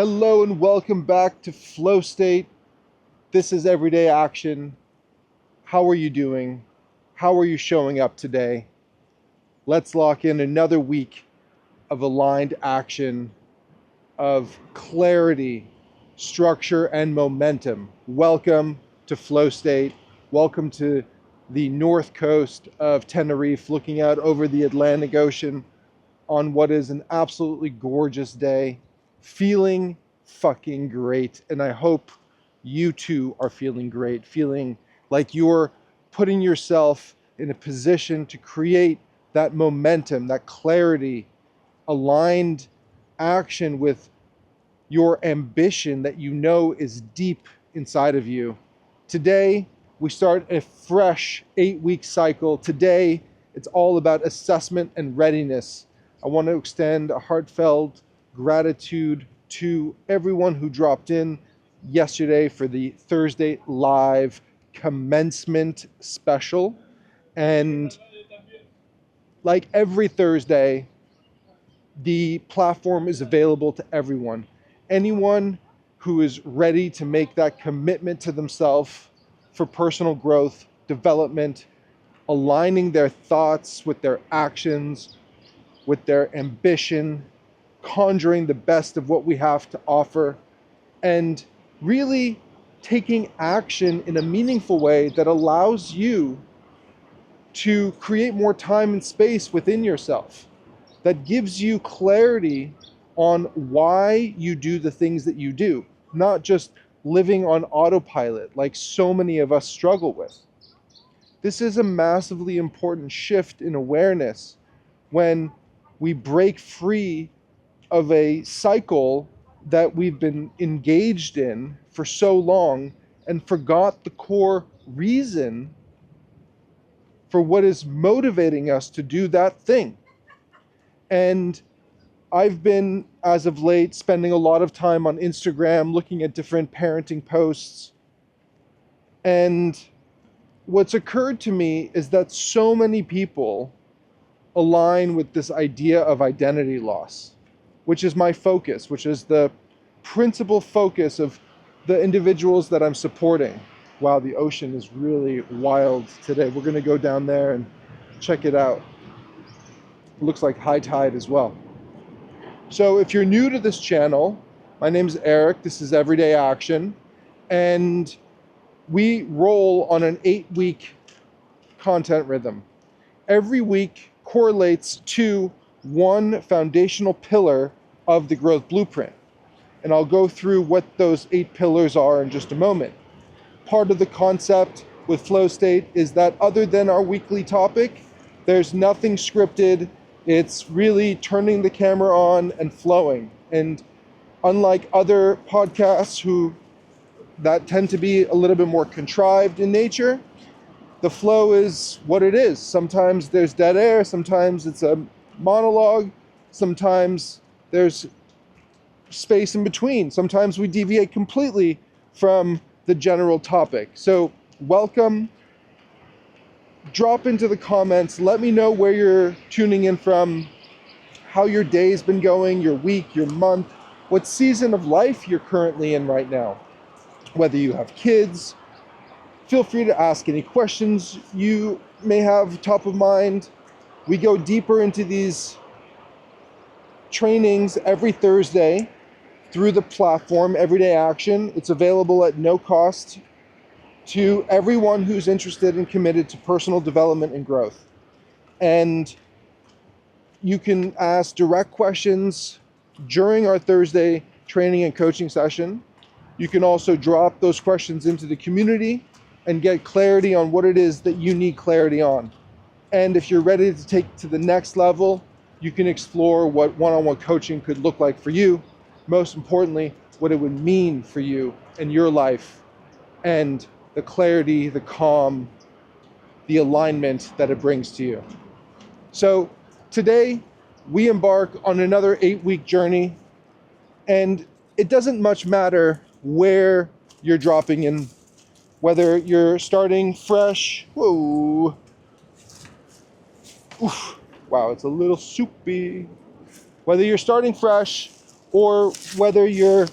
Hello and welcome back to FlowState. This is Everyday Action. How are you doing? How are you showing up today? Let's lock in another week of aligned action, of clarity, structure, and momentum. Welcome to FlowState. Welcome to the north coast of Tenerife, looking out over the Atlantic Ocean on what is an absolutely gorgeous day. Feeling fucking great. And I hope you too are feeling great, feeling like you're putting yourself in a position to create that momentum, that clarity, aligned action with your ambition that you know is deep inside of you. Today, we start a fresh 8-week cycle. Today, it's all about assessment and readiness. I want to extend a heartfelt gratitude to everyone who dropped in yesterday for the Thursday live commencement special. And like every Thursday, the platform is available to everyone. Anyone who is ready to make that commitment to themselves for personal growth, development, aligning their thoughts with their actions, with their ambition, conjuring the best of what we have to offer, and really taking action in a meaningful way that allows you to create more time and space within yourself, that gives you clarity on why you do the things that you do, not just living on autopilot like so many of us struggle with. This is a massively important shift in awareness when we break free of a cycle that we've been engaged in for so long and forgot the core reason for what is motivating us to do that thing. And I've been, as of late, spending a lot of time on Instagram looking at different parenting posts. And what's occurred to me is that so many people align with this idea of identity loss, which is my focus, which is the principal focus of the individuals that I'm supporting. Wow, the ocean is really wild today. We're going to go down there and check it out. It looks like high tide as well. So if you're new to this channel, my name is Eric. This is Everyday Action. And we roll on an 8-week content rhythm. Every week correlates to one foundational pillar of the growth blueprint. And I'll go through what those 8 pillars are in just a moment. Part of the concept with FlowState is that other than our weekly topic, there's nothing scripted. It's really turning the camera on and flowing. And unlike other podcasts that tend to be a little bit more contrived in nature, the flow is what it is. Sometimes there's dead air, sometimes it's a monologue, sometimes there's space in between. Sometimes we deviate completely from the general topic. So welcome. Drop into the comments. Let me know where you're tuning in from, how your day's been going, your week, your month, what season of life you're currently in right now. Whether you have kids, feel free to ask any questions you may have top of mind. We go deeper into these trainings every Thursday through the platform, Everyday Action. It's available at no cost to everyone who's interested and committed to personal development and growth. And you can ask direct questions during our Thursday training and coaching session. You can also drop those questions into the community and get clarity on what it is that you need clarity on. And if you're ready to take to the next level, you can explore what one-on-one coaching could look like for you. Most importantly, what it would mean for you in your life, and the clarity, the calm, the alignment that it brings to you. So today we embark on another 8-week journey, and it doesn't much matter where you're dropping in, whether you're starting fresh. Whoa. Oof. Wow, it's a little soupy. Whether you're starting fresh or whether you're,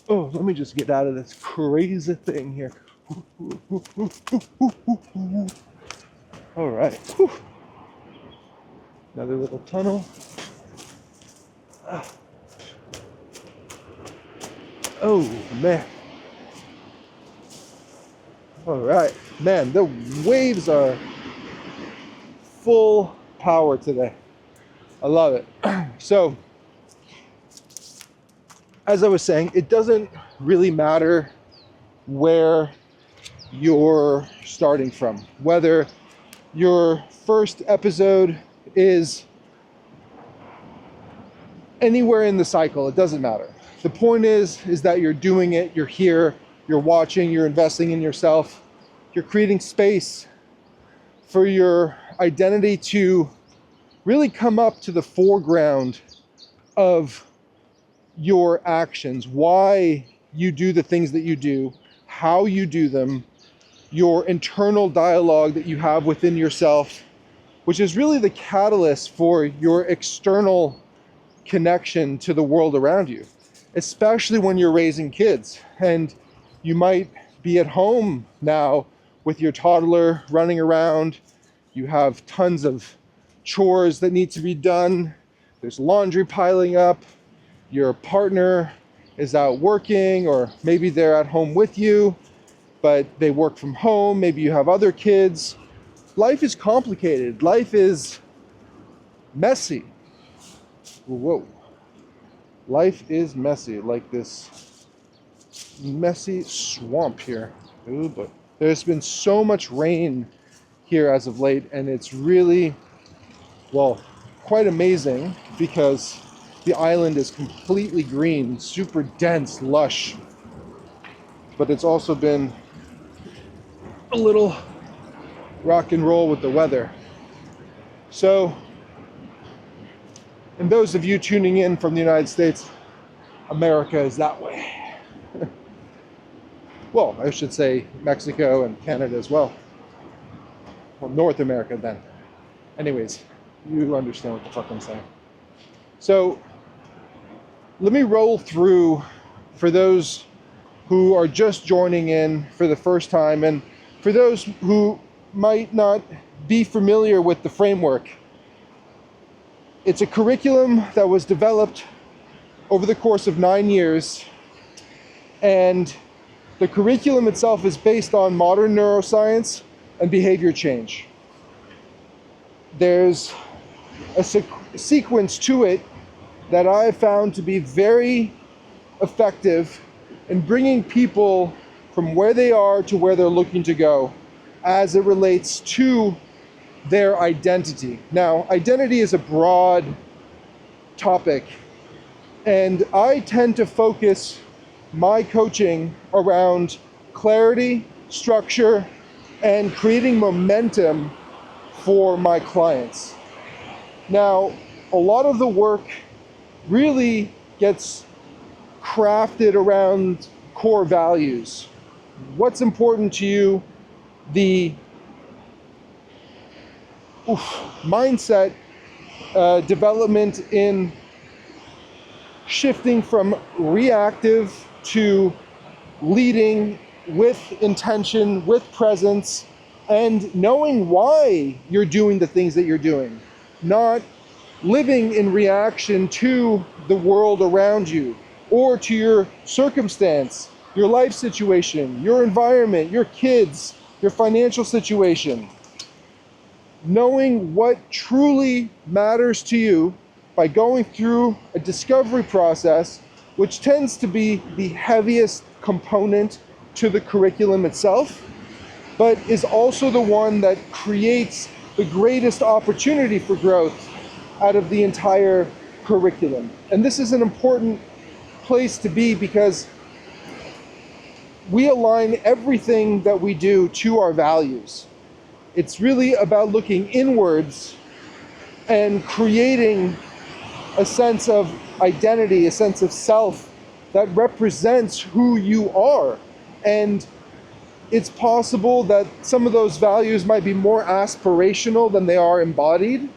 oh, let me just get out of this crazy thing here. All right. Whew. Another little tunnel. Oh, man. All right. Man, the waves are full power today. I love it. So, as I was saying, it doesn't really matter where you're starting from. Whether your first episode is anywhere in the cycle, it doesn't matter. The point is that you're doing it, you're here, you're watching, you're investing in yourself, you're creating space for your identity to really come up to the foreground of your actions, why you do the things that you do, how you do them, your internal dialogue that you have within yourself, which is really the catalyst for your external connection to the world around you, especially when you're raising kids. And you might be at home now with your toddler running around. You have tons of chores that need to be done. There's laundry piling up. Your partner is out working, or maybe they're at home with you, but they work from home. Maybe you have other kids. Life is complicated. Life is messy. Whoa. Life is messy, like this messy swamp here. Ooh, but there's been so much rain here as of late, and it's really, well, quite amazing because the island is completely green, super dense, lush. But it's also been a little rock and roll with the weather. So, and those of you tuning in from the United States, America is that way. Well, I should say Mexico and Canada as well. Well, North America then. Anyways, you understand what the fuck I'm saying. So, let me roll through for those who are just joining in for the first time, and for those who might not be familiar with the framework. It's a curriculum that was developed over the course of 9 years, and the curriculum itself is based on modern neuroscience and behavior change. There's a sequence to it that I have found to be very effective in bringing people from where they are to where they're looking to go as it relates to their identity. Now, identity is a broad topic, and I tend to focus my coaching around clarity, structure, and creating momentum for my clients. Now, a lot of the work really gets crafted around core values. What's important to you, the mindset development in shifting from reactive to leading with intention, with presence, and knowing why you're doing the things that you're doing, not living in reaction to the world around you or to your circumstance, your life situation, your environment, your kids, your financial situation. Knowing what truly matters to you by going through a discovery process, which tends to be the heaviest component to the curriculum itself, but is also the one that creates the greatest opportunity for growth out of the entire curriculum. And this is an important place to be because we align everything that we do to our values. It's really about looking inwards and creating a sense of identity, a sense of self that represents who you are. And it's possible that some of those values might be more aspirational than they are embodied.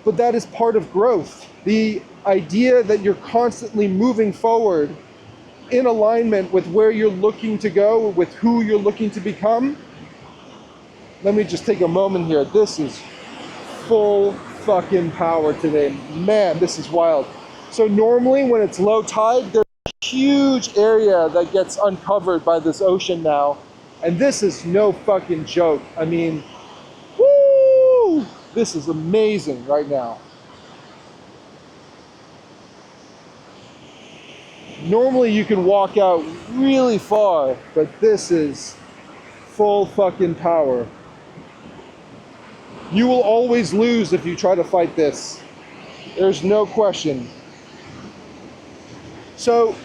but that is part of growth. The idea that you're constantly moving forward in alignment with where you're looking to go, with who you're looking to become. Let me just take a moment here. This is full fucking power today. Man, this is wild. So normally when it's low tide, there's a huge area that gets uncovered by this ocean now. And this is no fucking joke. I mean, woo! This is amazing right now. Normally you can walk out really far, but this is full fucking power. You will always lose if you try to fight this. There's no question. So,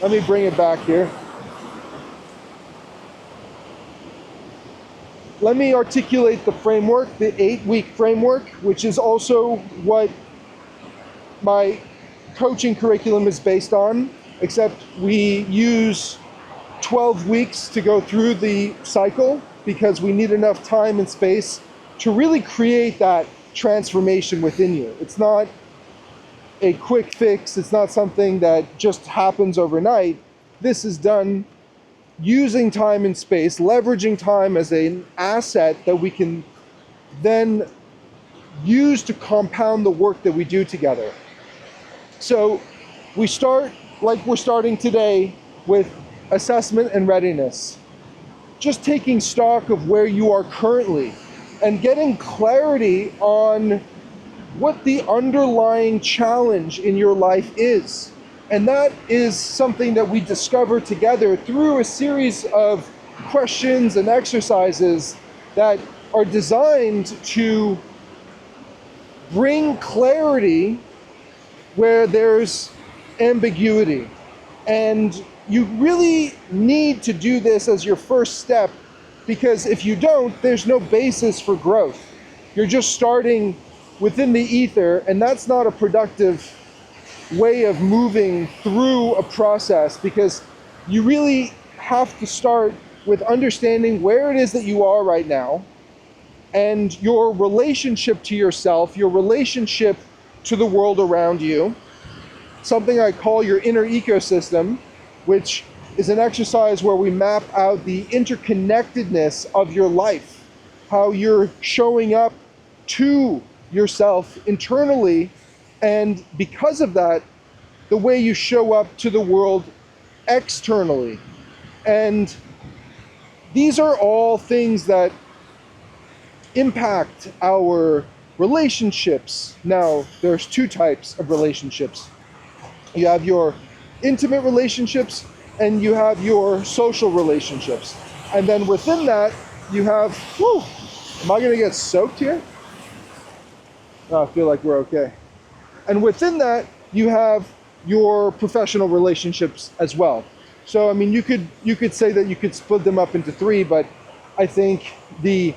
let me bring it back here. Let me articulate the framework, the 8-week framework, which is also what my coaching curriculum is based on, except we use 12 weeks to go through the cycle because we need enough time and space to really create that transformation within you. It's not a quick fix. It's not something that just happens overnight. This is done using time and space, leveraging time as an asset that we can then use to compound the work that we do together. So we start like we're starting today with assessment and readiness. Just taking stock of where you are currently and getting clarity on what the underlying challenge in your life is. And that is something that we discover together through a series of questions and exercises that are designed to bring clarity where there's ambiguity. And you really need to do this as your first step, because if you don't, there's no basis for growth. You're just starting within the ether, and that's not a productive way of moving through a process, because you really have to start with understanding where it is that you are right now and your relationship to yourself, your relationship to the world around you, something I call your inner ecosystem, which is an exercise where we map out the interconnectedness of your life, how you're showing up to yourself internally, and because of that, the way you show up to the world externally. And these are all things that impact our relationships. Now, there's two types of relationships. You have your intimate relationships and you have your social relationships. And then within that, you have, am I gonna get soaked here? No, I feel like we're okay. And within that, you have your professional relationships as well. So, I mean, you could say that you could split them up into three, but I think the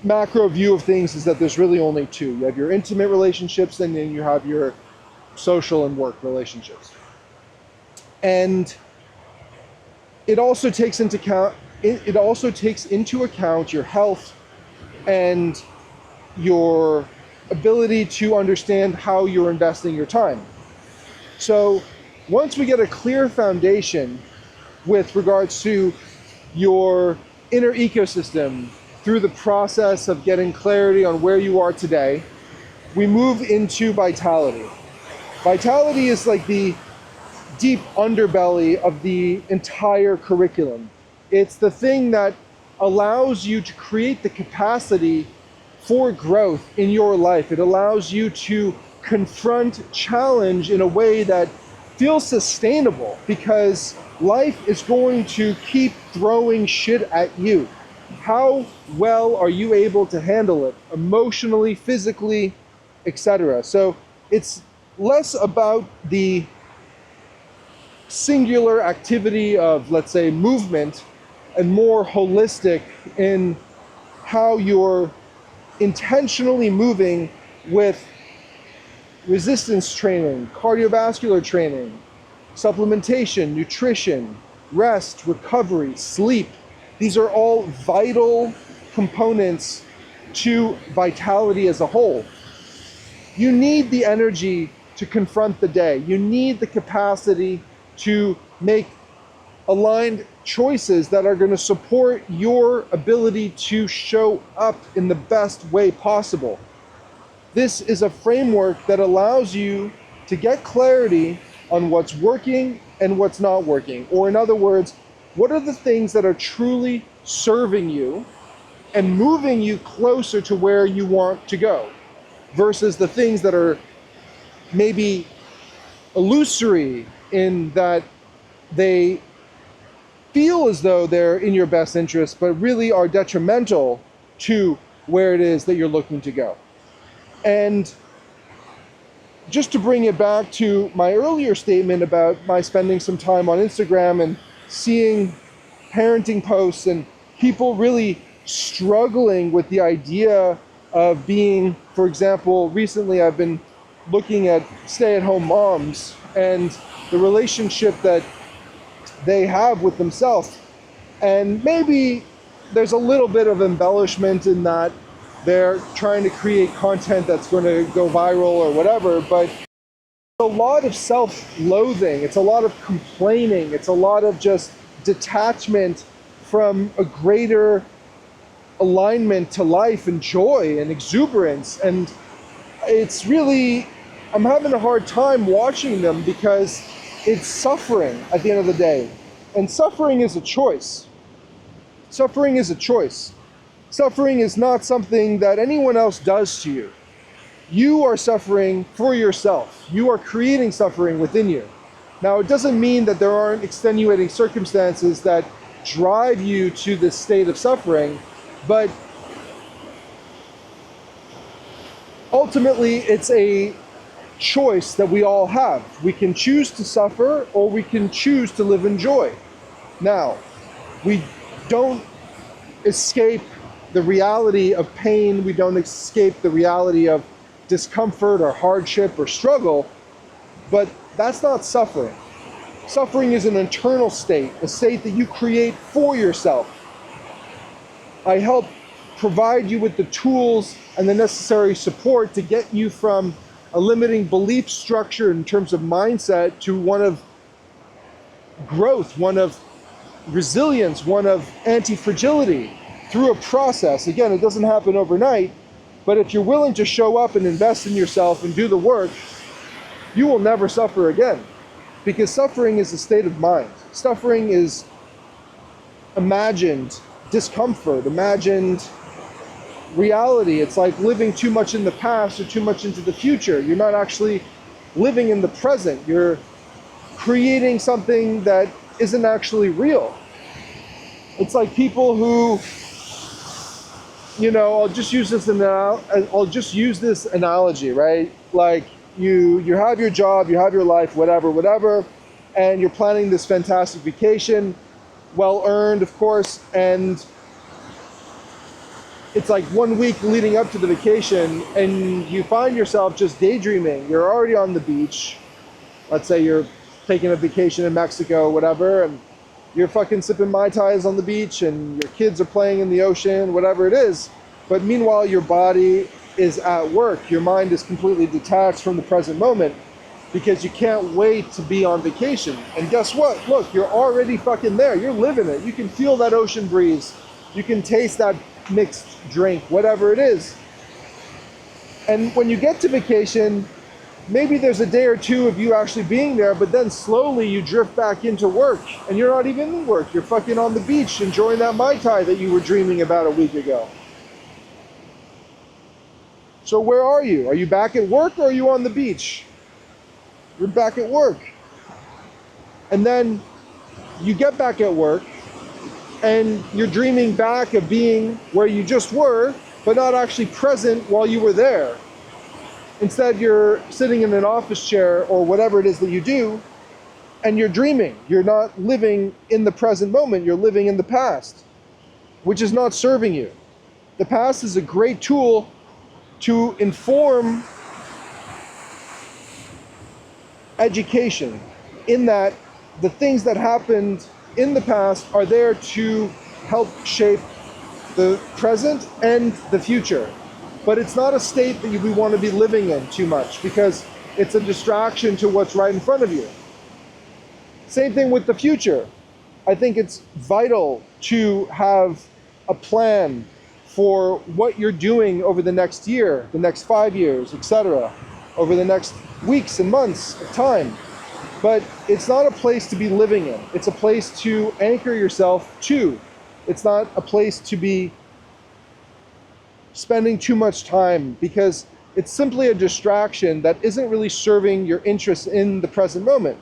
macro view of things is that there's really only two. You have your intimate relationships, and then you have your social and work relationships. And it also takes into account your health and your ability to understand how you're investing your time. So once we get a clear foundation with regards to your inner ecosystem through the process of getting clarity on where you are today, we move into vitality. Vitality is like the deep underbelly of the entire curriculum. It's the thing that allows you to create the capacity for growth in your life. It allows you to confront challenge in a way that feels sustainable, because life is going to keep throwing shit at you. How well are you able to handle it emotionally, physically, etc.? So it's less about the singular activity of, let's say, movement, and more holistic in how you're intentionally moving with resistance training, cardiovascular training, supplementation, nutrition, rest, recovery, sleep. These are all vital components to vitality as a whole. You need the energy to confront the day. You need the capacity to make aligned choices that are going to support your ability to show up in the best way possible. This is a framework that allows you to get clarity on what's working and what's not working. Or in other words, what are the things that are truly serving you and moving you closer to where you want to go, versus the things that are maybe illusory in that they feel as though they're in your best interest, but really are detrimental to where it is that you're looking to go. And just to bring it back to my earlier statement about my spending some time on Instagram and seeing parenting posts and people really struggling with the idea of being, for example, recently I've been looking at stay-at-home moms and the relationship that they have with themselves. And maybe there's a little bit of embellishment in that they're trying to create content that's going to go viral or whatever, but a lot of self-loathing, it's a lot of complaining, it's a lot of just detachment from a greater alignment to life and joy and exuberance. And it's really, I'm having a hard time watching them because it's suffering at the end of the day. And suffering is a choice. Suffering is a choice. Suffering is not something that anyone else does to you. You are suffering for yourself. You are creating suffering within you. Now, it doesn't mean that there aren't extenuating circumstances that drive you to this state of suffering, but ultimately it's a choice that we all have. We can choose to suffer or we can choose to live in joy. Now, we don't escape the reality of pain. We don't escape the reality of discomfort or hardship or struggle, but that's not suffering. Suffering is an internal state, a state that you create for yourself. I help provide you with the tools and the necessary support to get you from a limiting belief structure in terms of mindset to one of growth, one of resilience, one of anti-fragility through a process. Again, it doesn't happen overnight, but if you're willing to show up and invest in yourself and do the work, you will never suffer again. Because suffering is a state of mind. Suffering is imagined discomfort, imagined reality. It's like living too much in the past or too much into the future. You're not actually living in the present. You're creating something that isn't actually real. It's like people who, I'll just use this analogy, right? Like you have your job, you have your life, whatever, and you're planning this fantastic vacation, well earned, of course, and it's like 1 week leading up to the vacation and you find yourself just daydreaming. You're already on the beach. Let's say you're taking a vacation in Mexico, whatever, and you're fucking sipping Mai Tais on the beach and your kids are playing in the ocean, whatever it is. But meanwhile, your body is at work. Your mind is completely detached from the present moment because you can't wait to be on vacation. And guess what? Look, you're already fucking there. You're living it. You can feel that ocean breeze. You can taste that mixed drink, whatever it is. And when you get to vacation, maybe there's a day or two of you actually being there, but then slowly you drift back into work and you're not even in work. You're fucking on the beach enjoying that Mai Tai that you were dreaming about a week ago. So where are you? Are you back at work or are you on the beach? You're back at work. And then you get back at work and you're dreaming back of being where you just were, but not actually present while you were there. Instead, you're sitting in an office chair or whatever it is that you do, and you're dreaming. You're not living in the present moment. You're living in the past, which is not serving you. The past is a great tool to inform education, in that the things that happened in the past are there to help shape the present and the future. But it's not a state that we want to be living in too much, because it's a distraction to what's right in front of you. Same thing with the future. I think it's vital to have a plan for what you're doing over the next year, the next 5 years, etc., over the next weeks and months of time. But it's not a place to be living in. It's a place to anchor yourself to. It's not a place to be spending too much time, because it's simply a distraction that isn't really serving your interests in the present moment.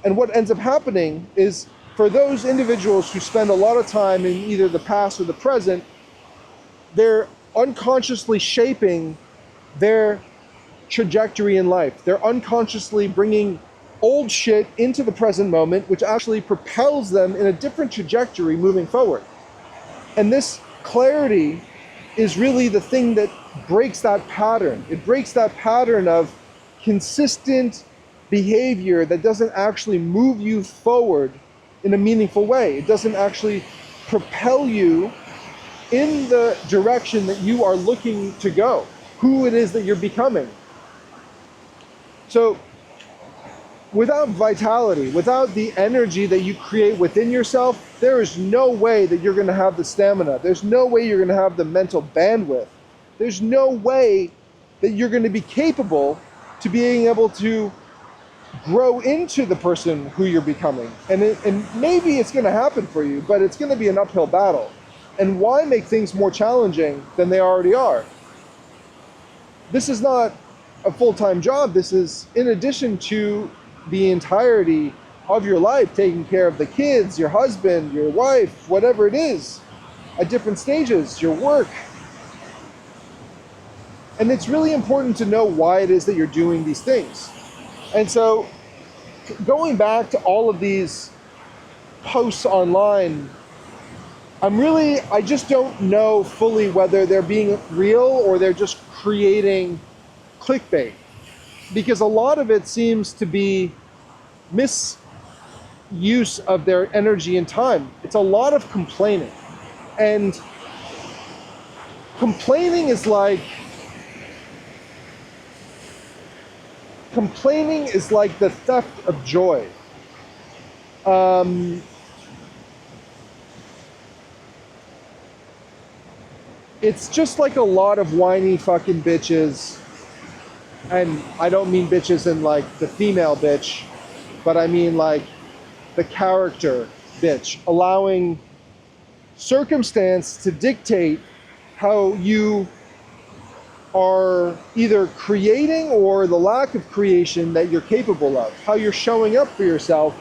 And what ends up happening is, for those individuals who spend a lot of time in either the past or the present, they're unconsciously shaping their trajectory in life. They're unconsciously bringing old shit into the present moment, which actually propels them in a different trajectory moving forward. And this clarity is really the thing that breaks that pattern. It breaks that pattern of consistent behavior that doesn't actually move you forward in a meaningful way. It doesn't actually propel you in the direction that you are looking to go, who it is that you're becoming. So without vitality, without the energy that you create within yourself, there is no way that you're going to have the stamina. There's no way you're going to have the mental bandwidth. There's no way that you're going to be capable to being able to grow into the person who you're becoming. And maybe it's going to happen for you, but it's going to be an uphill battle. And why make things more challenging than they already are? This is not a full-time job. This is in addition to the entirety of your life, taking care of the kids, your husband, your wife, whatever it is, at different stages, your work. And it's really important to know why it is that you're doing these things. And so going back to all of these posts online, I just don't know fully whether they're being real or they're just creating clickbait, because a lot of it seems to be misuse of their energy and time. It's a lot of complaining, and complaining is like the theft of joy. It's just like a lot of whiny fucking bitches, and I don't mean bitches in like the female bitch, but I mean like the character bitch, allowing circumstance to dictate how you are either creating or the lack of creation that you're capable of, how you're showing up for yourself.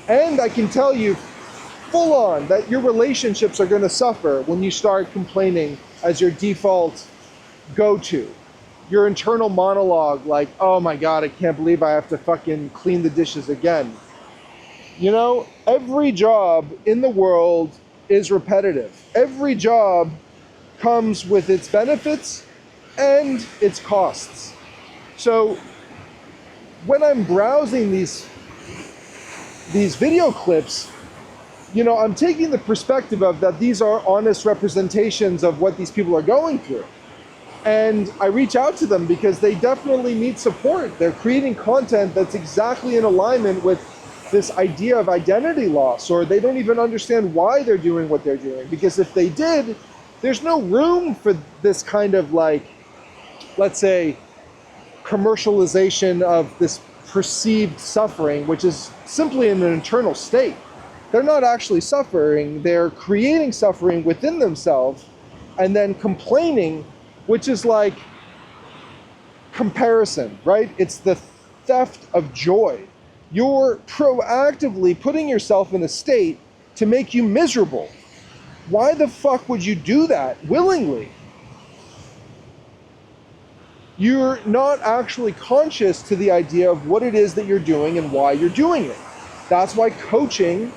And I can tell you full on that your relationships are going to suffer when you start complaining as your default go-to. Your internal monologue, like, oh my God, I can't believe I have to fucking clean the dishes again. You know, every job in the world is repetitive. Every job comes with its benefits and its costs. So when I'm browsing these video clips, you know, I'm taking the perspective of that these are honest representations of what these people are going through. And I reach out to them because they definitely need support. They're creating content that's exactly in alignment with this idea of identity loss, or they don't even understand why they're doing what they're doing. Because if they did, there's no room for this kind of like, let's say, commercialization of this perceived suffering, which is simply in an internal state. They're not actually suffering, they're creating suffering within themselves and then complaining, which is like comparison, right? It's the theft of joy. You're proactively putting yourself in a state to make you miserable. Why the fuck would you do that willingly? You're not actually conscious to the idea of what it is that you're doing and why you're doing it. That's why coaching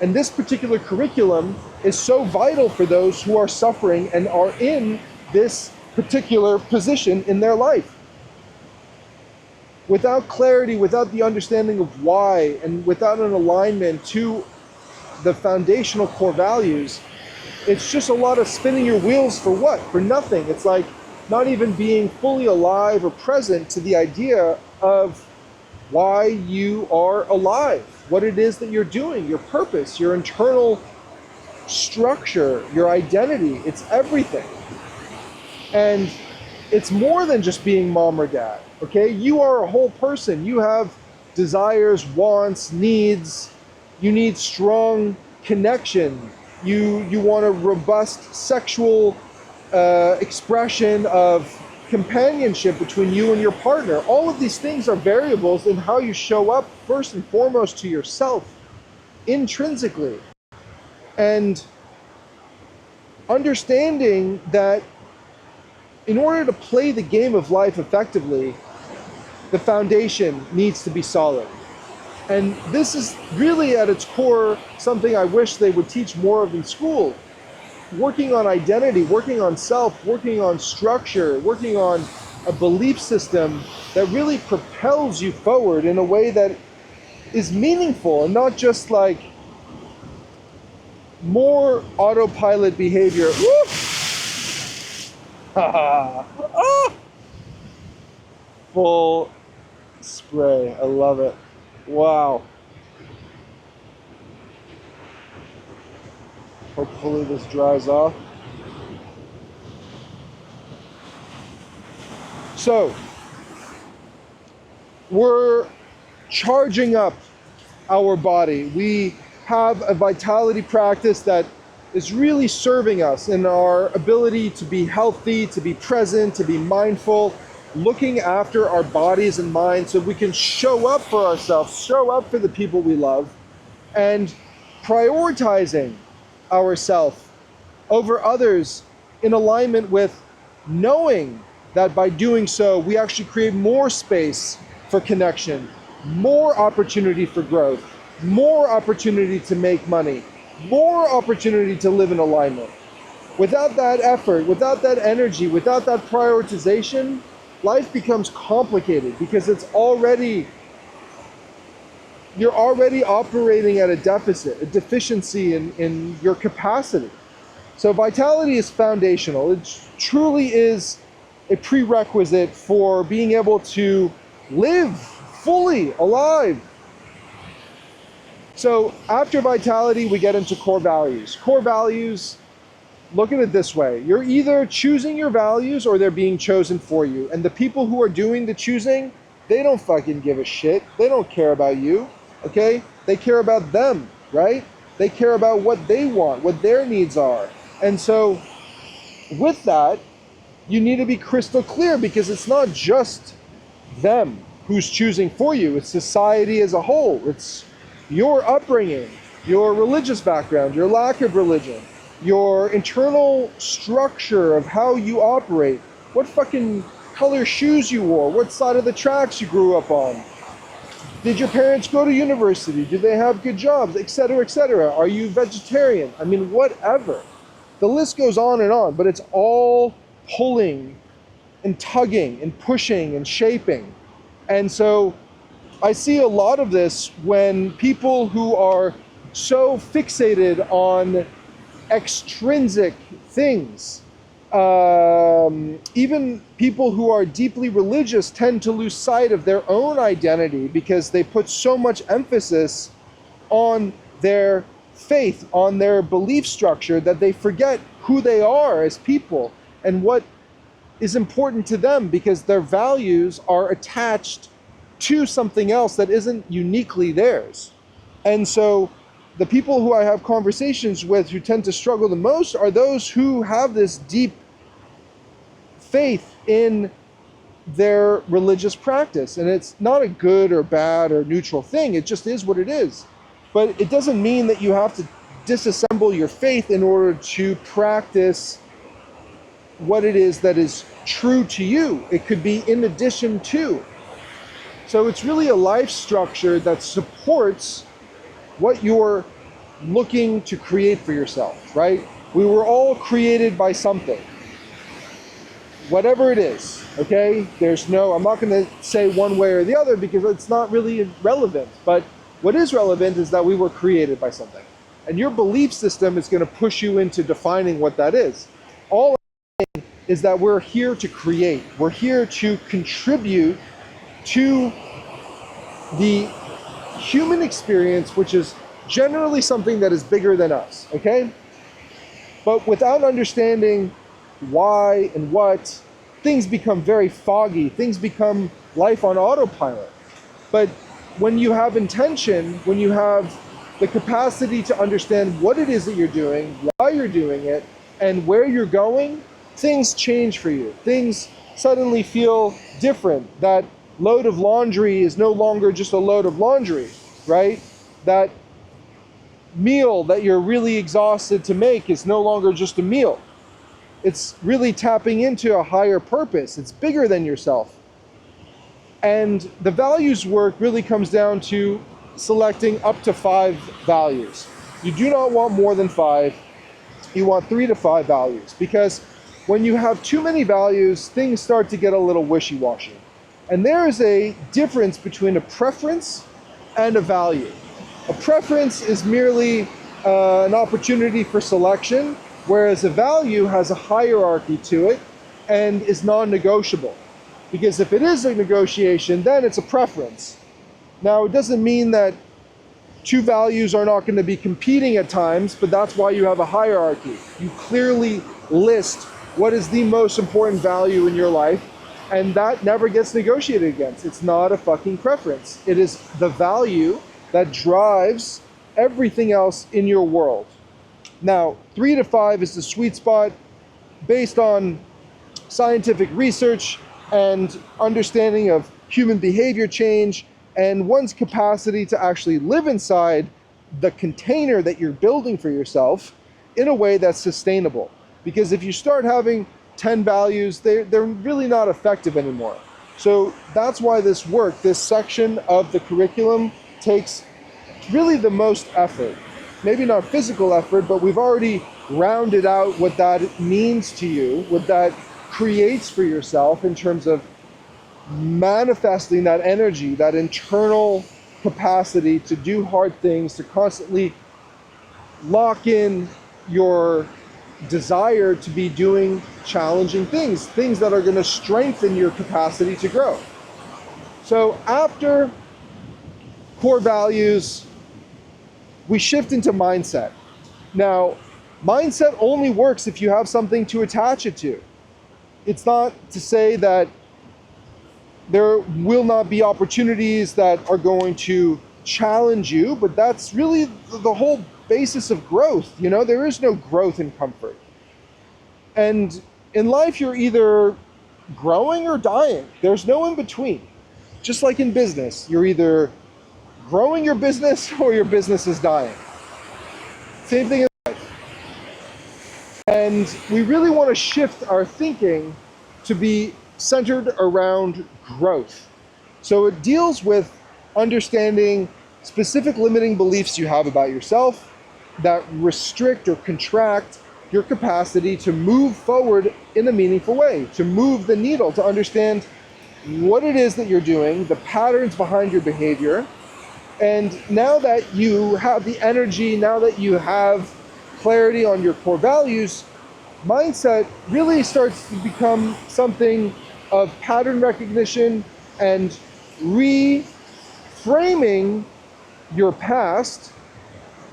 and this particular curriculum is so vital for those who are suffering and are in this particular position in their life. Without clarity, without the understanding of why, and without an alignment to the foundational core values, it's just a lot of spinning your wheels for what? For nothing. It's like not even being fully alive or present to the idea of why you are alive, what it is that you're doing, your purpose, your internal structure, your identity. It's everything. And it's more than just being mom or dad, okay? You are a whole person. You have desires, wants, needs. You need strong connection. You want a robust sexual expression of companionship between you and your partner. All of these things are variables in how you show up first and foremost to yourself, intrinsically. And understanding that in order to play the game of life effectively, the foundation needs to be solid. And this is really at its core something I wish they would teach more of in school. Working on identity, working on self, working on structure, working on a belief system that really propels you forward in a way that is meaningful and not just like more autopilot behavior. Full spray. I love it. Wow. Hopefully this dries off. So, we're charging up our body. We have a vitality practice that is really serving us in our ability to be healthy, to be present, to be mindful, looking after our bodies and minds so we can show up for ourselves, show up for the people we love, and prioritizing ourselves over others in alignment with knowing that by doing so, we actually create more space for connection, more opportunity for growth, more opportunity to make money, more opportunity to live in alignment. Without that effort, without that energy, without that prioritization, life becomes complicated because you're already operating at a deficit, a deficiency in your capacity. So vitality is foundational. It truly is a prerequisite for being able to live fully alive. So after vitality, we get into core values. Core values, look at it this way. You're either choosing your values or they're being chosen for you. And the people who are doing the choosing, they don't fucking give a shit. They don't care about you, okay? They care about them, right? They care about what they want, what their needs are. And so with that, you need to be crystal clear because it's not just them who's choosing for you. It's society as a whole. It's your upbringing, your religious background, your lack of religion, your internal structure of how you operate, what fucking color shoes you wore, what side of the tracks you grew up on. Did your parents go to university? Did they have good jobs, etc., etc.? Are you vegetarian? I mean, whatever. The list goes on, but it's all pulling and tugging and pushing and shaping. And so I see a lot of this when people who are so fixated on extrinsic things, even people who are deeply religious tend to lose sight of their own identity because they put so much emphasis on their faith, on their belief structure, that they forget who they are as people and what is important to them because their values are attached to something else that isn't uniquely theirs. And so the people who I have conversations with who tend to struggle the most are those who have this deep faith in their religious practice. And it's not a good or bad or neutral thing. It just is what it is. But it doesn't mean that you have to disassemble your faith in order to practice what it is that is true to you. It could be in addition to. So it's really a life structure that supports what you're looking to create for yourself, right? We were all created by something, whatever it is, okay? I'm not going to say one way or the other because it's not really relevant, but what is relevant is that we were created by something. And your belief system is going to push you into defining what that is. All is that we're here to create. We're here to contribute to the human experience, which is generally something that is bigger than us, okay? But without understanding why and what, things become very foggy. Things become life on autopilot. But when you have intention, when you have the capacity to understand what it is that you're doing, why you're doing it, and where you're going, things change for you. Things suddenly feel different. That load of laundry is no longer just a load of laundry, right? That meal that you're really exhausted to make is no longer just a meal. It's really tapping into a higher purpose. It's bigger than yourself. And the values work really comes down to selecting up to 5 values. You do not want more than 5. You want 3 to 5 values, because when you have too many values, things start to get a little wishy-washy. And there is a difference between a preference and a value. A preference is merely an opportunity for selection, whereas a value has a hierarchy to it and is non-negotiable. Because if it is a negotiation, then it's a preference. Now, it doesn't mean that 2 values are not going to be competing at times, but that's why you have a hierarchy. You clearly list what is the most important value in your life, and that never gets negotiated against. It's not a fucking preference. It is the value that drives everything else in your world. Now, 3 to 5 is the sweet spot based on scientific research and understanding of human behavior change and one's capacity to actually live inside the container that you're building for yourself in a way that's sustainable. Because if you start having 10 values, they're really not effective anymore. So that's why this work, this section of the curriculum, takes really the most effort. Maybe not physical effort, but we've already rounded out what that means to you, what that creates for yourself in terms of manifesting that energy, that internal capacity to do hard things, to constantly lock in your desire to be doing challenging things, things that are going to strengthen your capacity to grow. So after core values, we shift into mindset. Now, mindset only works if you have something to attach it to. It's not to say that there will not be opportunities that are going to challenge you, but that's really the whole basis of growth. You know, there is no growth in comfort. And in life, you're either growing or dying. There's no in between. Just like in business, you're either growing your business or your business is dying. Same thing in life. And we really want to shift our thinking to be centered around growth. So it deals with understanding specific limiting beliefs you have about yourself that restrict or contract your capacity to move forward in a meaningful way, to move the needle, to understand what it is that you're doing, the patterns behind your behavior. And now that you have the energy, now that you have clarity on your core values, mindset really starts to become something of pattern recognition and reframing your past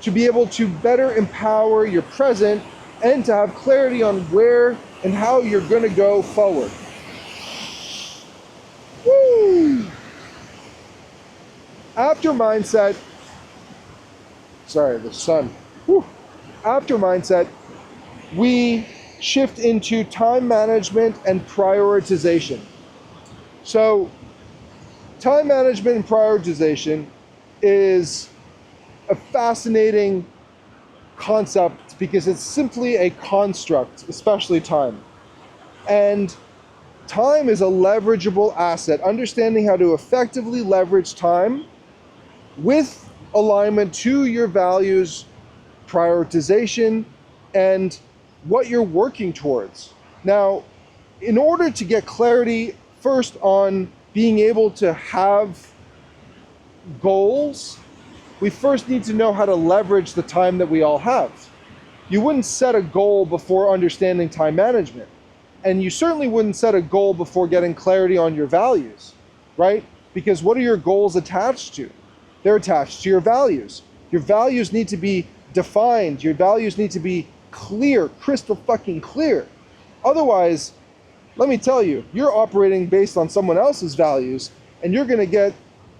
to be able to better empower your present and to have clarity on where and how you're going to go forward. Woo! After mindset, sorry, the sun. Woo! After mindset, we shift into time management and prioritization. So time management and prioritization is a fascinating concept because it's simply a construct, especially time. And time is a leverageable asset. Understanding how to effectively leverage time with alignment to your values, prioritization, and what you're working towards. Now, in order to get clarity first on being able to have goals we first need to know how to leverage the time that we all have. You wouldn't set a goal before understanding time management. And you certainly wouldn't set a goal before getting clarity on your values, right? Because what are your goals attached to? They're attached to your values. Your values need to be defined. Your values need to be clear, crystal fucking clear. Otherwise, let me tell you, you're operating based on someone else's values, and you're gonna get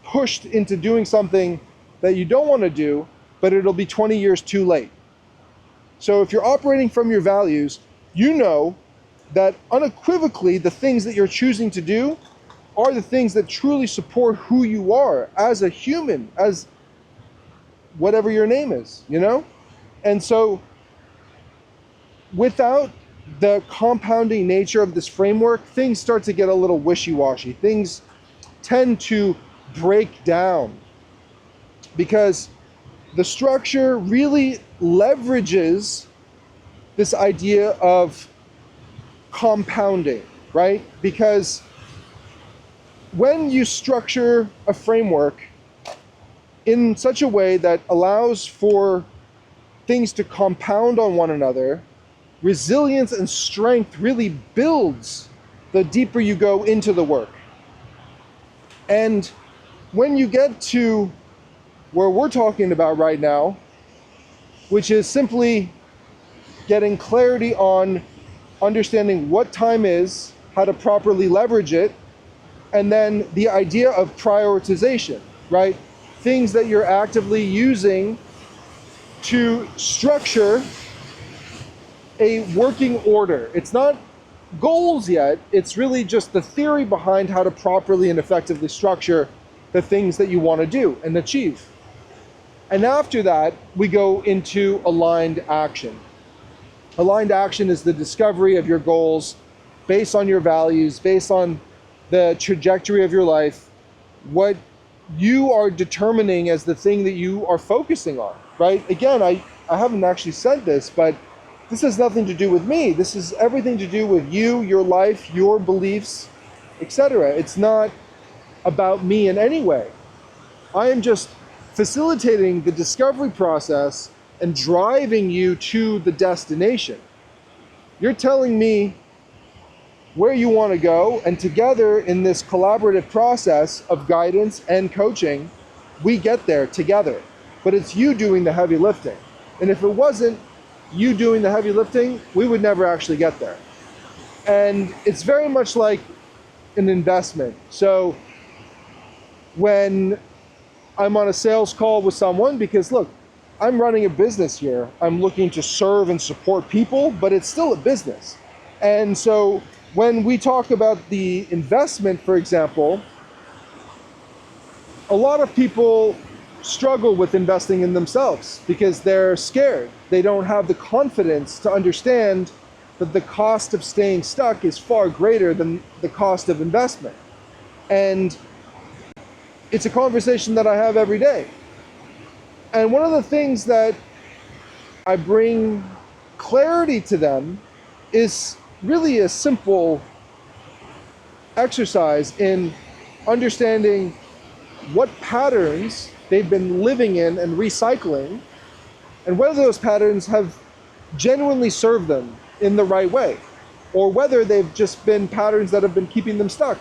pushed into doing something that you don't wanna do, but it'll be 20 years too late. So if you're operating from your values, you know that unequivocally the things that you're choosing to do are the things that truly support who you are as a human, as whatever your name is, you know? And so without the compounding nature of this framework, things start to get a little wishy-washy. Things tend to break down because the structure really leverages this idea of compounding, right? Because when you structure a framework in such a way that allows for things to compound on one another, resilience and strength really builds the deeper you go into the work. And when you get to where we're talking about right now, which is simply getting clarity on understanding what time is, how to properly leverage it, and then the idea of prioritization, right? Things that you're actively using to structure a working order. It's not goals yet, it's really just the theory behind how to properly and effectively structure the things that you want to do and achieve. And after that, we go into aligned action. Aligned action is the discovery of your goals based on your values, based on the trajectory of your life, what you are determining as the thing that you are focusing on, right? Again, I haven't actually said this, but this has nothing to do with me. This is everything to do with you, your life, your beliefs, etc. It's not about me in any way. I am just facilitating the discovery process and driving you to the destination. You're telling me where you want to go, and together in this collaborative process of guidance and coaching, we get there together. But it's you doing the heavy lifting. And if it wasn't you doing the heavy lifting, we would never actually get there. And it's very much like an investment. So when I'm on a sales call with someone, because look, I'm running a business here. I'm looking to serve and support people, but it's still a business. And so when we talk about the investment, for example, a lot of people struggle with investing in themselves because they're scared. They don't have the confidence to understand that the cost of staying stuck is far greater than the cost of investment. And it's a conversation that I have every day. And one of the things that I bring clarity to them is really a simple exercise in understanding what patterns they've been living in and recycling, and whether those patterns have genuinely served them in the right way, or whether they've just been patterns that have been keeping them stuck.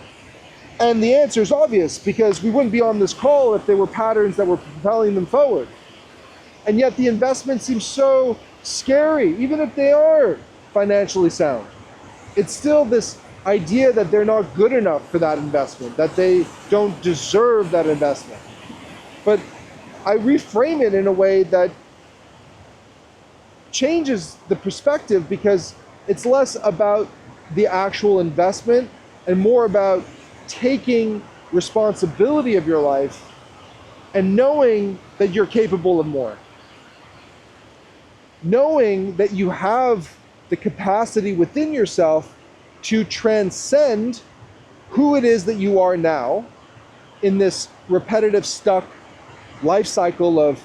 And the answer is obvious, because we wouldn't be on this call if they were patterns that were propelling them forward. And yet the investment seems so scary, even if they are financially sound. It's still this idea that they're not good enough for that investment, that they don't deserve that investment. But I reframe it in a way that changes the perspective, because it's less about the actual investment and more about taking responsibility of your life and knowing that you're capable of more. Knowing that you have the capacity within yourself to transcend who it is that you are now in this repetitive, stuck life cycle of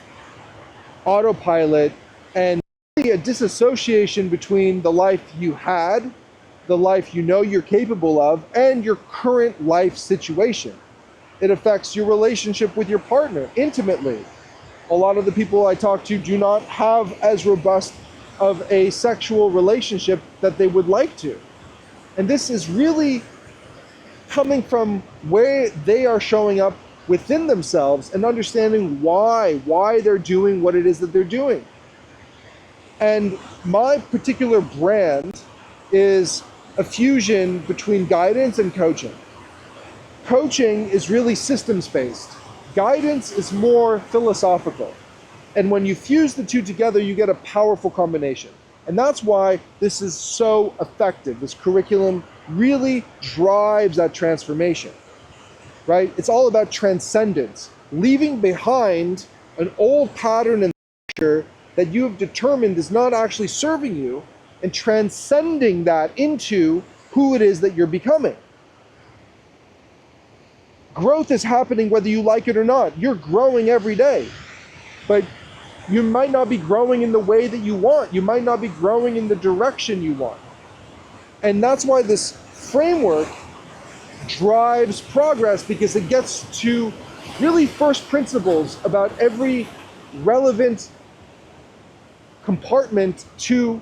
autopilot, and a disassociation between the life you had, the life you know you're capable of, and your current life situation. It affects your relationship with your partner intimately. a lot of the people I talk to do not have as robust of a sexual relationship that they would like to. And this is really coming from where they are showing up within themselves and understanding why they're doing what it is that they're doing. And my particular brand is a fusion between guidance and coaching. Coaching is really systems-based. Guidance is more philosophical. And when you fuse the two together, you get a powerful combination. And that's why this is so effective. This curriculum really drives that transformation, right? It's all about transcendence, leaving behind an old pattern and structure that you have determined is not actually serving you, and transcending that into who it is that you're becoming. Growth is happening whether you like it or not. You're growing every day, but you might not be growing in the way that you want. You might not be growing in the direction you want. And that's why this framework drives progress, because it gets to really first principles about every relevant compartment to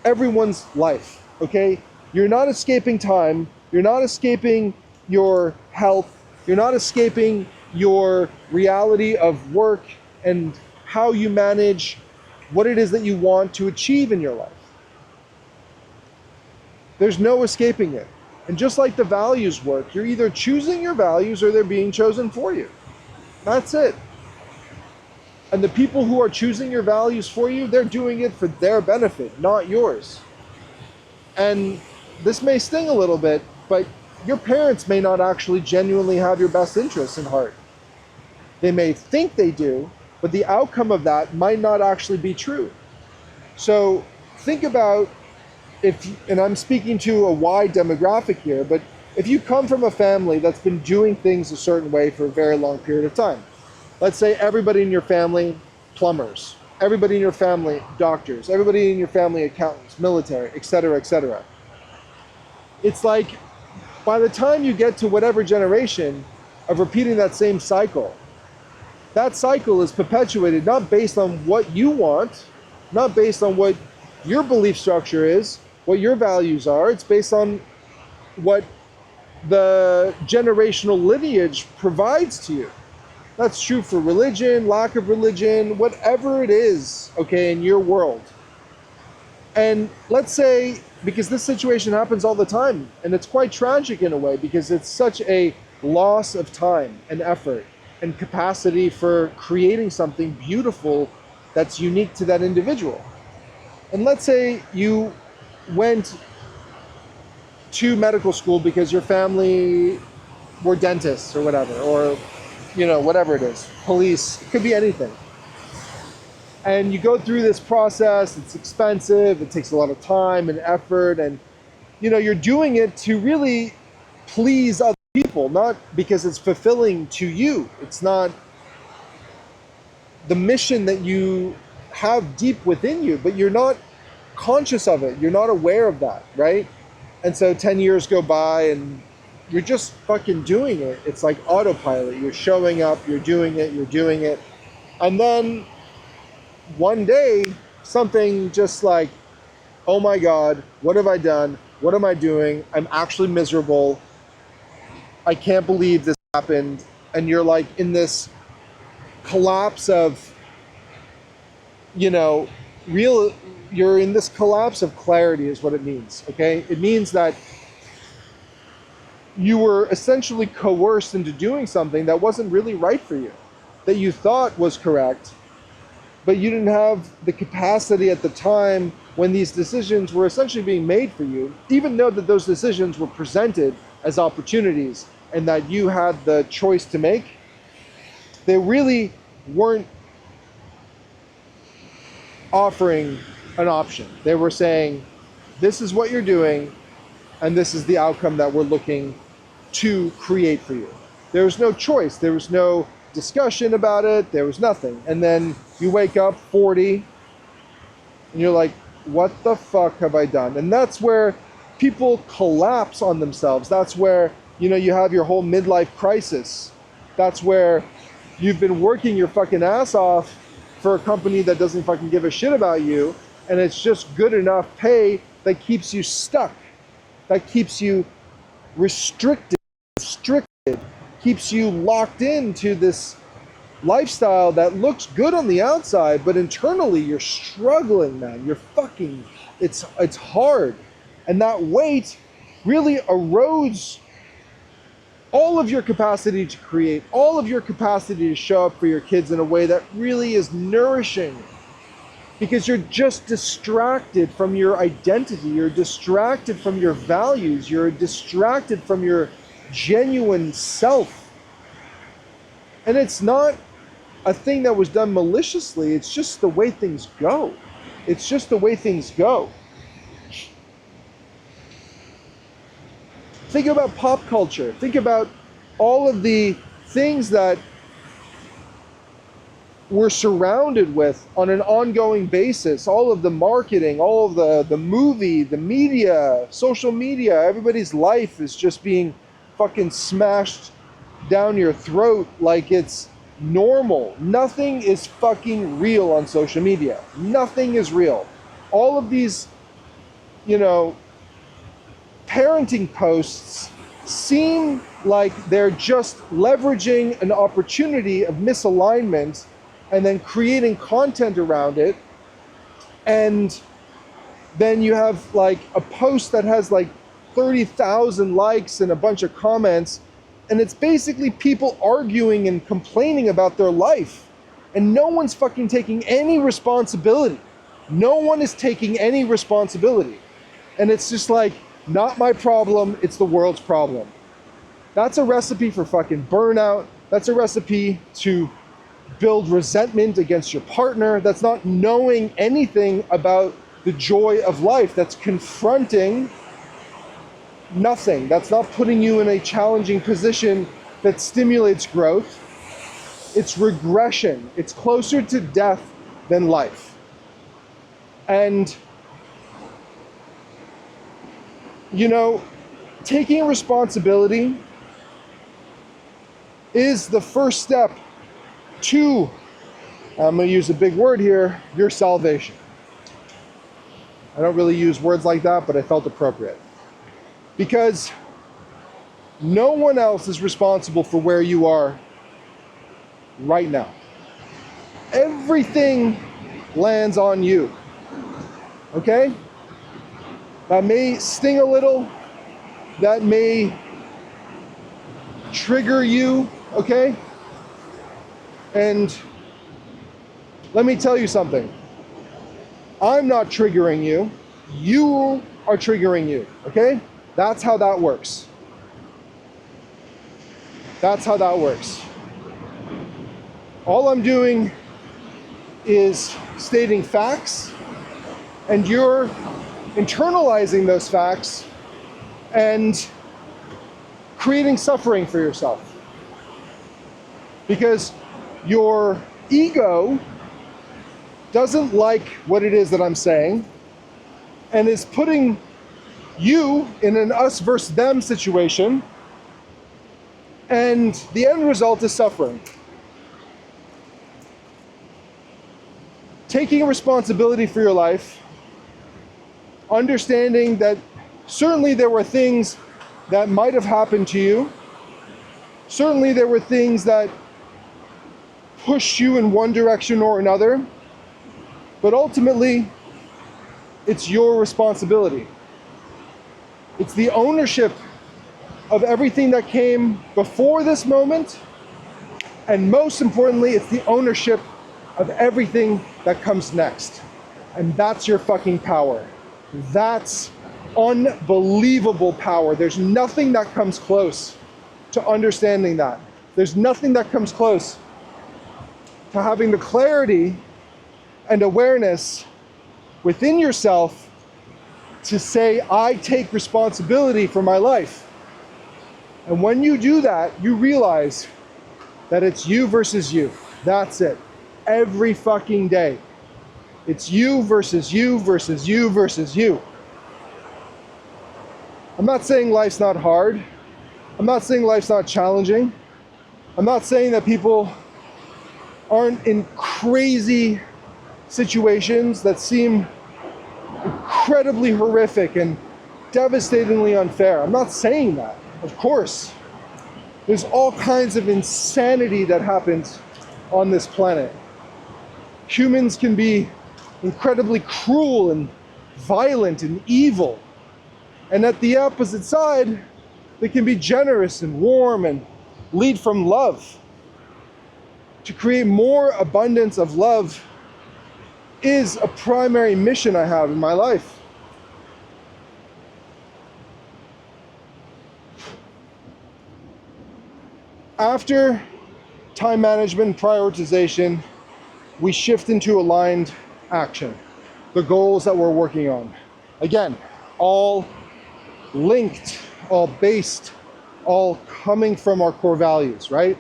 everyone's life, okay? You're not escaping time. You're not escaping your health. You're not escaping your reality of work and how you manage what it is that you want to achieve in your life. There's no escaping it. And just like the values work, you're either choosing your values or they're being chosen for you. That's it. And the people who are choosing your values for you, they're doing it for their benefit, not yours. And this may sting a little bit, but your parents may not actually genuinely have your best interests in heart. They may think they do, but the outcome of that might not actually be true. So think about and I'm speaking to a wide demographic here, but if you come from a family that's been doing things a certain way for a very long period of time, let's say everybody in your family, plumbers, everybody in your family, doctors, everybody in your family, accountants, military, etc., etc. It's like by the time you get to whatever generation of repeating that same cycle, that cycle is perpetuated not based on what you want, not based on what your belief structure is, what your values are. It's based on what the generational lineage provides to you. That's true for religion, lack of religion, whatever it is, okay, in your world. And let's say, because this situation happens all the time, and it's quite tragic in a way, because it's such a loss of time and effort and capacity for creating something beautiful that's unique to that individual. And let's say you went to medical school because your family were dentists or whatever, or whatever it is, police, it could be anything. And you go through this process, it's expensive, it takes a lot of time and effort, and you're doing it to really please other people, not because it's fulfilling to you. It's not the mission that you have deep within you, but you're not conscious of it. You're not aware of that, right? And so 10 years go by and you're just fucking doing it. It's like autopilot. You're showing up, you're doing it. And then one day, something just like, oh my God, what have I done? What am I doing? I'm actually miserable. I can't believe this happened. And you're like in this collapse of, you're in this collapse of clarity is what it means, okay? It means that you were essentially coerced into doing something that wasn't really right for you, that you thought was correct, but you didn't have the capacity at the time when these decisions were essentially being made for you, even though that those decisions were presented as opportunities and that you had the choice to make. They really weren't offering an option. They were saying, this is what you're doing, and this is the outcome that we're looking to create for you. There was no choice. There was no discussion about it. There was nothing. And then you wake up 40, and you're like, what the fuck have I done? And that's where people collapse on themselves. That's where, you have your whole midlife crisis. That's where you've been working your fucking ass off for a company that doesn't fucking give a shit about you, and it's just good enough pay that keeps you stuck, that keeps you restricted, keeps you locked into this lifestyle that looks good on the outside, but internally you're struggling, man. You're fucking, it's hard. And that weight really erodes all of your capacity to create, all of your capacity to show up for your kids in a way that really is nourishing, because you're just distracted from your identity, you're distracted from your values, you're distracted from your genuine self. And it's not a thing that was done maliciously, it's just the way things go. It's just the way things go. Think about pop culture. Think about all of the things that we're surrounded with on an ongoing basis. All of the marketing, all of the movie, the media, social media, everybody's life is just being fucking smashed down your throat like it's normal. Nothing is fucking real on social media. Nothing is real. All of these, parenting posts seem like they're just leveraging an opportunity of misalignment and then creating content around it. And then you have like a post that has like 30,000 likes and a bunch of comments, and it's basically people arguing and complaining about their life, and no one's fucking taking any responsibility. No one is taking any responsibility. And it's just like, not my problem, it's the world's problem. That's a recipe for fucking burnout. That's a recipe to build resentment against your partner. That's not knowing anything about the joy of life. That's confronting nothing. That's not putting you in a challenging position that stimulates growth. It's regression. It's closer to death than life. And taking responsibility is the first step to, I'm going to use a big word here, your salvation. I don't really use words like that, but I felt appropriate. Because no one else is responsible for where you are right now. Everything lands on you. Okay? That may sting a little, that may trigger you, okay? And let me tell you something. I'm not triggering you. You are triggering you, okay? That's how that works. That's how that works. All I'm doing is stating facts, and you're internalizing those facts and creating suffering for yourself. Because your ego doesn't like what it is that I'm saying and is putting you in an us versus them situation, and the end result is suffering. Taking responsibility for your life, understanding that certainly there were things that might have happened to you. Certainly there were things that pushed you in one direction or another. But ultimately, it's your responsibility. It's the ownership of everything that came before this moment. And most importantly, it's the ownership of everything that comes next. And that's your fucking power. That's unbelievable power. There's nothing that comes close to understanding that. There's nothing that comes close to having the clarity and awareness within yourself to say, I take responsibility for my life. And when you do that, you realize that it's you versus you. That's it. Every fucking day. It's you versus you versus you versus you. I'm not saying life's not hard. I'm not saying life's not challenging. I'm not saying that people aren't incredibly crazy situations that seem incredibly horrific and devastatingly unfair. I'm not saying that, of course. There's all kinds of insanity that happens on this planet. Humans can be incredibly cruel and violent and evil. And at the opposite side, they can be generous and warm and lead from love. To create more abundance of love is a primary mission I have in my life. After time management and prioritization, we shift into aligned action, the goals that we're working on. Again, all linked, all based, all coming from our core values, right?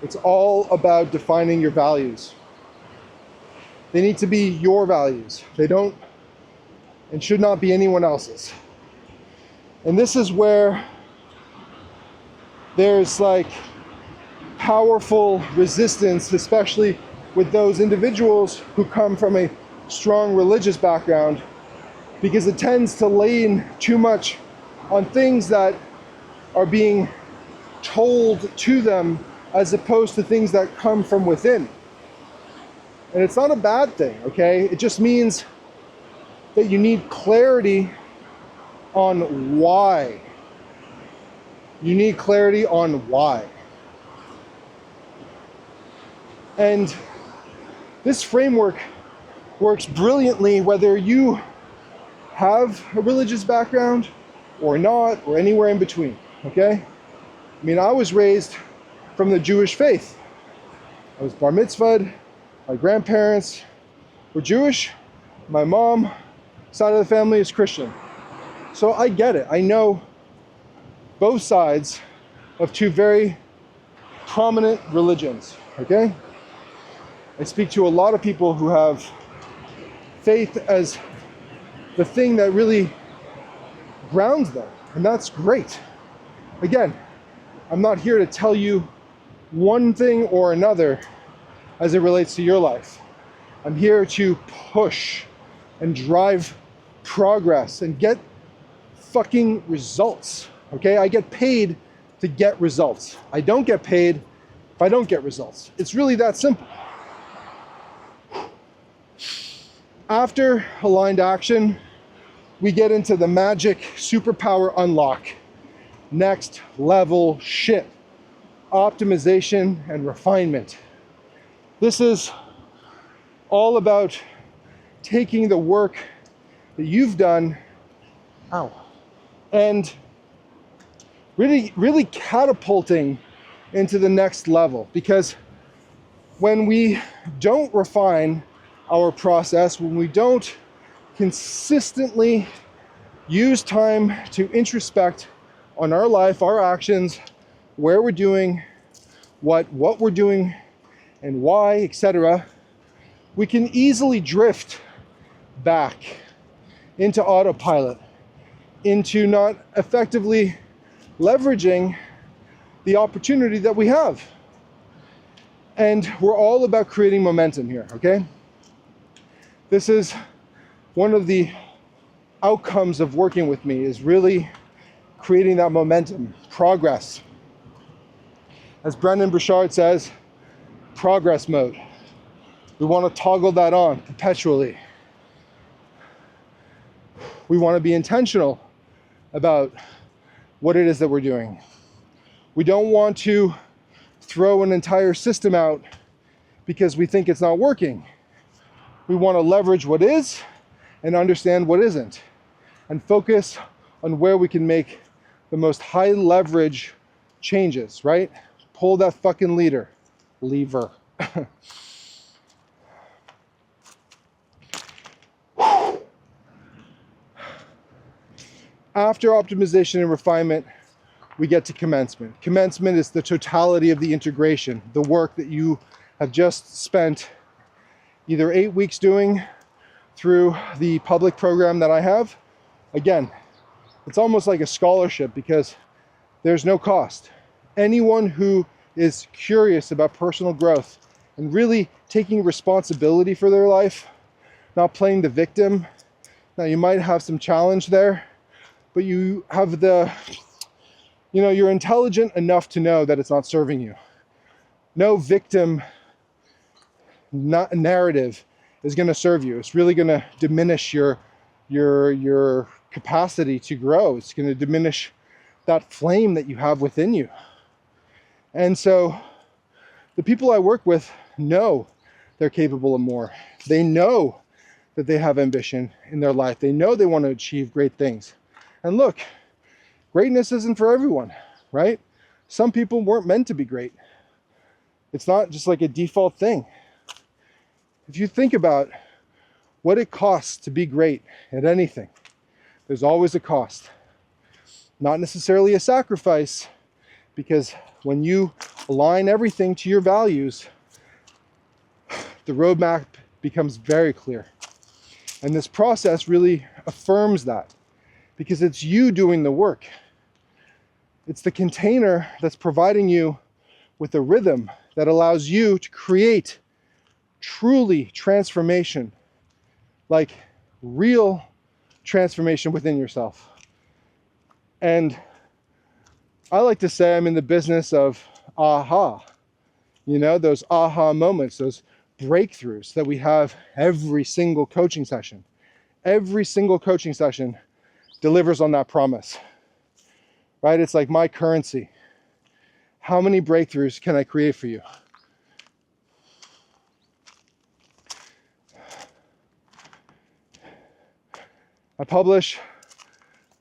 It's all about defining your values. They need to be your values. They don't and should not be anyone else's. And this is where there's like powerful resistance, especially with those individuals who come from a strong religious background, because it tends to lean too much on things that are being told to them as opposed to things that come from within. And it's not a bad thing, okay? It just means that you need clarity on why. You need clarity on why. And this framework works brilliantly whether you have a religious background or not, or anywhere in between, okay? I mean, I was raised from the Jewish faith. I was bar mitzvahed. My grandparents were Jewish. My mom, side of the family, is Christian. So I get it. I know both sides of two very prominent religions, okay? I speak to a lot of people who have faith as the thing that really grounds them, and that's great. Again, I'm not here to tell you one thing or another as it relates to your life. I'm here to push and drive progress and get fucking results, okay? I get paid to get results. I don't get paid if I don't get results. It's really that simple. After aligned action, we get into the magic superpower unlock. Next level shit. Optimization and refinement. This is all about taking the work that you've done, and really catapulting into the next level. Because when we don't refine our process, when we don't consistently use time to introspect on our life, our actions, where we're doing, what we're doing, and why, etc., we can easily drift back into autopilot, into not effectively leveraging the opportunity that we have. And we're all about creating momentum here, okay? This is one of the outcomes of working with me, is really creating that momentum, progress. As Brendan Burchard says, progress mode. We want to toggle that on perpetually. We want to be intentional about what it is that we're doing. We don't want to throw an entire system out because we think it's not working. We want to leverage what is and understand what isn't, and focus on where we can make the most high leverage changes, right? Pull that fucking lever. After optimization and refinement, we get to commencement. Commencement is the totality of the integration, the work that you have just spent either 8 weeks doing through the public program that I have. Again, it's almost like a scholarship because there's no cost. Anyone who is curious about personal growth and really taking responsibility for their life, not playing the victim. Now you might have some challenge there, but you have you're intelligent enough to know that it's not serving you. No victim narrative is going to serve you. It's really going to diminish your capacity to grow. It's going to diminish that flame that you have within you. And so the people I work with know they're capable of more. They know that they have ambition in their life. They know they want to achieve great things. And look, greatness isn't for everyone, right? Some people weren't meant to be great. It's not just like a default thing. If you think about what it costs to be great at anything, there's always a cost. Not necessarily a sacrifice, because when you align everything to your values, the roadmap becomes very clear. And this process really affirms that, because it's you doing the work. It's the container that's providing you with a rhythm that allows you to create truly transformation, like real transformation within yourself. And I like to say I'm in the business of aha, those aha moments, those breakthroughs that we have every single coaching session. Every single coaching session delivers on that promise, right? It's like my currency. How many breakthroughs can I create for you? I publish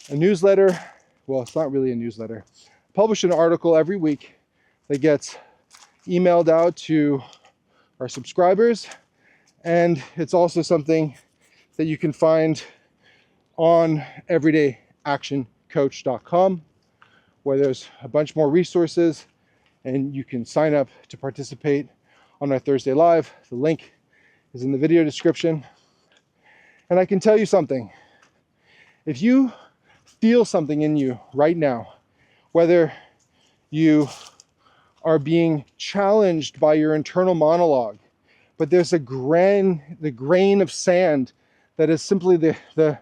a newsletter. Well, it's not really a newsletter. I publish an article every week that gets emailed out to our subscribers. And it's also something that you can find on everydayactioncoach.com, where there's a bunch more resources and you can sign up to participate on our Thursday Live. The link is in the video description. And I can tell you something. If you feel something in you right now, whether you are being challenged by your internal monologue, but there's the grain of sand that is simply the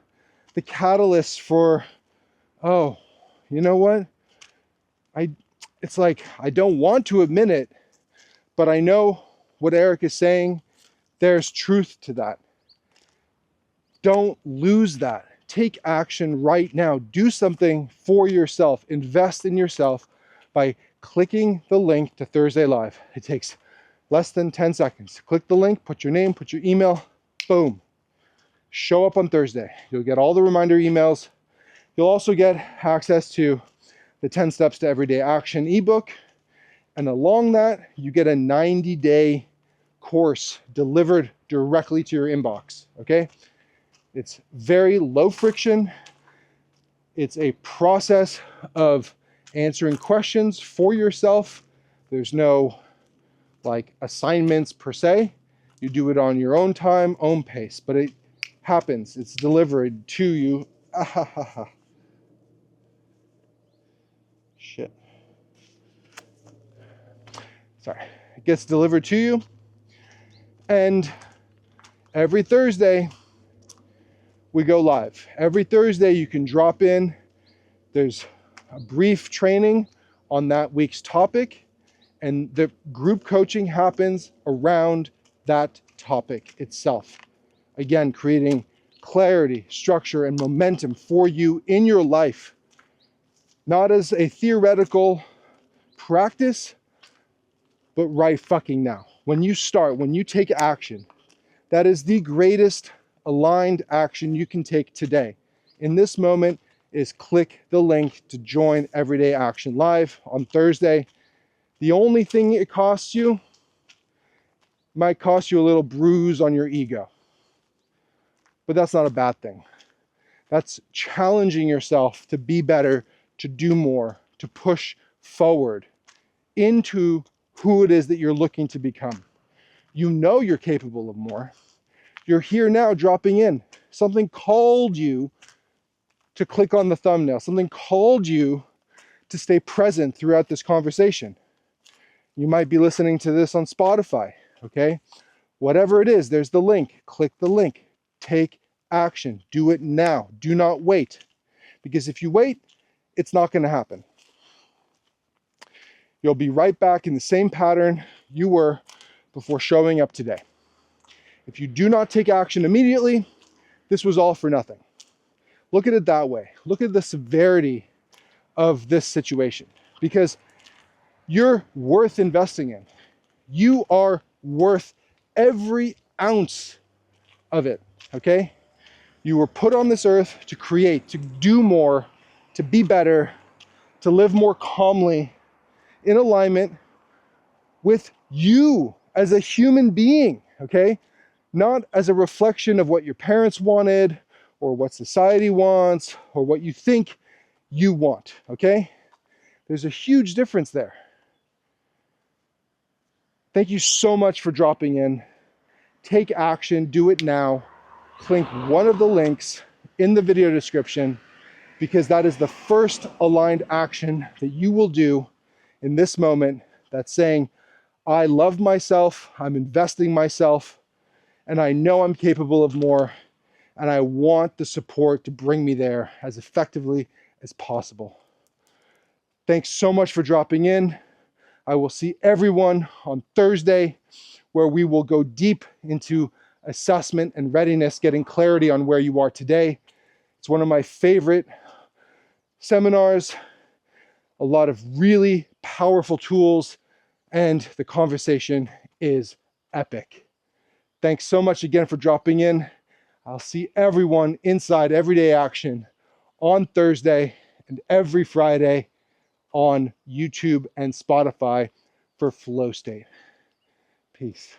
catalyst for, oh, you know what? It's like, I don't want to admit it, but I know what Eric is saying. There's truth to that. Don't lose that. Take action right now. Do something for yourself. Invest in yourself by clicking the link to Thursday Live. It takes less than 10 seconds. Click the link, put your name, put your email, boom. Show up on Thursday. You'll get all the reminder emails. You'll also get access to the 10 Steps to Everyday Action ebook. And along that, you get a 90-day course delivered directly to your inbox, okay? It's very low friction. It's a process of answering questions for yourself. There's no assignments per se. You do it on your own time, own pace, but it happens. It's delivered to you. Shit. Sorry. It gets delivered to you. And every Thursday, we go live. Every Thursday, you can drop in. There's a brief training on that week's topic, and the group coaching happens around that topic itself. Again, creating clarity, structure, and momentum for you in your life. Not as a theoretical practice, but right fucking now. When you start, when you take action, that is the greatest aligned action you can take today. In this moment is click the link to join Everyday Action Live on Thursday. The only thing it costs you might cost you a little bruise on your ego. But that's not a bad thing. That's challenging yourself to be better, to do more, to push forward into who it is that you're looking to become. You know you're capable of more. You're here now dropping in. Something called you to click on the thumbnail. Something called you to stay present throughout this conversation. You might be listening to this on Spotify, okay? Whatever it is, there's the link. Click the link. Take action. Do it now. Do not wait. Because if you wait, it's not going to happen. You'll be right back in the same pattern you were before showing up today. If you do not take action immediately, this was all for nothing. Look at it that way. Look at the severity of this situation, because you're worth investing in. You are worth every ounce of it, okay? You were put on this earth to create, to do more, to be better, to live more calmly, in alignment with you as a human being, okay? Not as a reflection of what your parents wanted, or what society wants, or what you think you want, okay? There's a huge difference there. Thank you so much for dropping in. Take action, do it now. Click one of the links in the video description, because that is the first aligned action that you will do in this moment. That's saying, I love myself, I'm investing myself, and I know I'm capable of more, and I want the support to bring me there as effectively as possible. Thanks so much for dropping in. I will see everyone on Thursday, where we will go deep into assessment and readiness, getting clarity on where you are today. It's one of my favorite seminars, a lot of really powerful tools, and the conversation is epic. Thanks so much again for dropping in. I'll see everyone inside Everyday Action on Thursday and every Friday on YouTube and Spotify for FlowState. Peace.